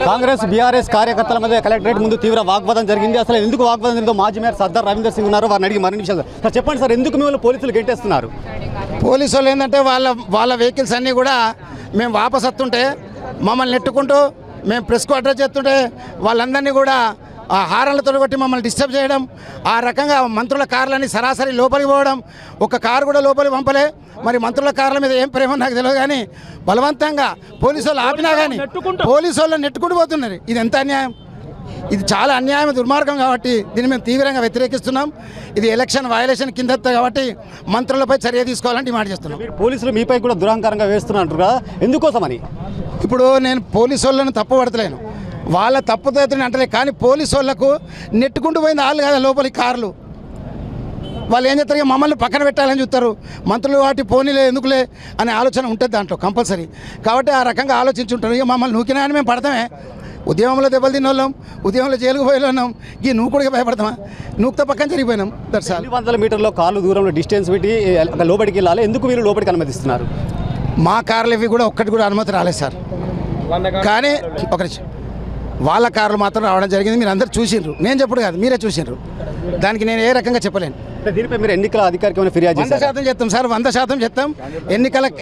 Congress BRS కార్యకర్తల మధ్య collectorate ముందు తీవ్ర వాగ్వాదం జరిగింది. అసలు ఎందుకు వాగ్వాదం జరిగిందో మాజీ మేయర్ సర్దార్ రవీందర్ సింగ్ ఉన్నారు, వారిని అడిగి మరిన్ని విషయాలు. సార్ చెప్పండి సార్, ఎందుకు మిమ్మల్ని పోలీసులు గెంటేస్తున్నారు? పోలీసు వాళ్ళు ఏంటంటే వాళ్ళ వెహికల్స్ అన్నీ కూడా మేము వాపస్ వస్తుంటే మమ్మల్ని నెట్టుకుంటూ మేము ప్రెస్కు అడ్రస్ చేస్తుంటే వాళ్ళందరినీ కూడా ఆ హారాలతో కొట్టి మమ్మల్ని డిస్టర్బ్ చేయడం, ఆ రకంగా మంత్రుల కార్లన్నీ సరాసరి లోపలికి పోవడం, ఒక కారు కూడా లోపలికి పంపలే. మరి మంత్రుల కార్ల మీద ఏం ప్రేమో నాకు తెలియదు, కానీ బలవంతంగా పోలీసు వాళ్ళు ఆపినా కానీ పోలీసు వాళ్ళని నెట్టుకుంటూ పోతున్నారు. ఇది ఎంత అన్యాయం! ఇది చాలా అన్యాయం, దుర్మార్గం. కాబట్టి దీన్ని మేము తీవ్రంగా వ్యతిరేకిస్తున్నాం. ఇది ఎలక్షన్ వయలేషన్ కింద కాబట్టి మంత్రులపై చర్య తీసుకోవాలని డిమాండ్ చేస్తున్నాం. పోలీసులు మీపై కూడా దురహంకారంగా వేస్తున్నారు కదా, ఎందుకోసమని? ఇప్పుడు నేను పోలీసు వాళ్ళని తప్పు పడతలేను, వాళ్ళ తప్పుతో అంటలే, కానీ పోలీసు వాళ్ళకు నెట్టుకుంటూ పోయింది వాళ్ళు కదా లోపలికి కార్లు. వాళ్ళు ఏం చేస్తారు, మమ్మల్ని పక్కన పెట్టాలని చూస్తారు. మంత్రులు వాటి పోనీలే ఎందుకులే అనే ఆలోచన ఉంటుంది దాంట్లో కంపల్సరీ. కాబట్టి ఆ రకంగా ఆలోచించుంటారు. ఇక మమ్మల్ని నూకినా అని మేము పడతామే. ఉద్యమంలో దెబ్బలు తిన్న వాళ్ళం, ఉద్యమంలో జైలుకు పోయే ఉన్నాం. ఈ నువ్వు కూడా భయపడతామా? నూకుతో పక్కన జరిగిపోయినాం. 100 మీటర్లో కార్లు దూరంలో డిస్టెన్స్ పెట్టి లోపలికి వెళ్ళాలి. ఎందుకు మీరు లోపలికి అనుమతిస్తున్నారు? మా కార్లు ఇవి కూడా ఒక్కటి కూడా అనుమతి రాలేదు సార్. కానీ ఒక నిమిషం, వాళ్ళ కార్లు మాత్రం రావడం జరిగింది. మీరు అందరూ చూసిండ్రు, నేను చెప్పుడు కాదు, మీరే చూసిండ్రు. దానికి నేను ఏ రకంగా చెప్పలేను. దీనిపై మీరు ఎన్నికల అధికారికి ఫిర్యాదు 100% చెప్తాం సార్, 100% చెప్తాం.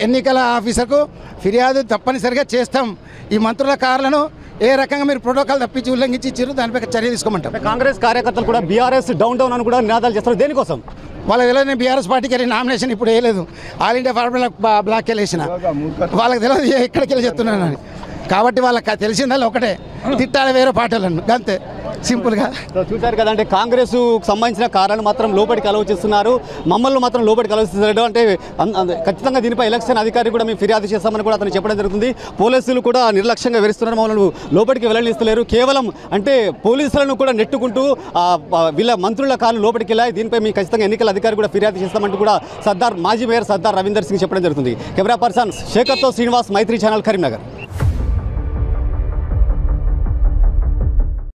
ఎన్నికల ఆఫీసర్కు ఫిర్యాదు తప్పనిసరిగా చేస్తాం. ఈ మంత్రుల కార్లను ఏ రకంగా మీరు ప్రోటోకాల్ తప్పించి ఉల్లంఘించి ఇచ్చారు, దానిపై చర్య తీసుకోమంటాం. కాంగ్రెస్ కార్యకర్తలు కూడా బీఆర్ఎస్ డౌన్ అని కూడా నినాదాలు చేస్తారు. దేనికోసం? వాళ్ళకి తెలియదు. నేను బీఆర్ఎస్ పార్టీకి వెళ్ళి నామినేషన్ ఇప్పుడు వేయలేదు, ఆల్ ఇండియా ఫార్మర్ బ్లాక్కి వెళ్ళేసిన. వాళ్ళకి తెలియదు ఎక్కడికి వెళ్ళి చెప్తున్నానని. కాబట్టి వాళ్ళకి తెలిసిందల్లా ఒకటే, తిట్టాలి వేరే పార్టీలను, అంతే సింపుల్గా. చూశారు కదా, అంటే కాంగ్రెస్ సంబంధించిన కార్లను మాత్రం లోపలికి అలౌ చేస్తున్నారు, మమ్మల్ని మాత్రం లోపలికి అలౌ చేస్తున్నారు. అంటే ఖచ్చితంగా దీనిపై ఎలక్షన్ అధికారి కూడా మేము ఫిర్యాదు చేస్తామని కూడా అతను చెప్పడం జరుగుతుంది. పోలీసులు కూడా నిర్లక్ష్యంగా వివరిస్తున్నారు, మమ్మల్ని లోపలికి వెళ్ళనిస్తలేరు. కేవలం అంటే పోలీసులను కూడా నెట్టుకుంటూ వీళ్ళ మంత్రుల కార్లు లోపలికి వెళ్ళాయి. దీనిపై మేము ఖచ్చితంగా ఎన్నికల అధికారి కూడా ఫిర్యాదు చేస్తామంటూ కూడా మాజీ మేయర్ సర్దార్ రవీందర్ సింగ్ చెప్పడం జరుగుతుంది. కెమెరా పర్సన్ శేఖర్తో శ్రీనివాస్, మైత్రి ఛానల్, కరీంనగర్.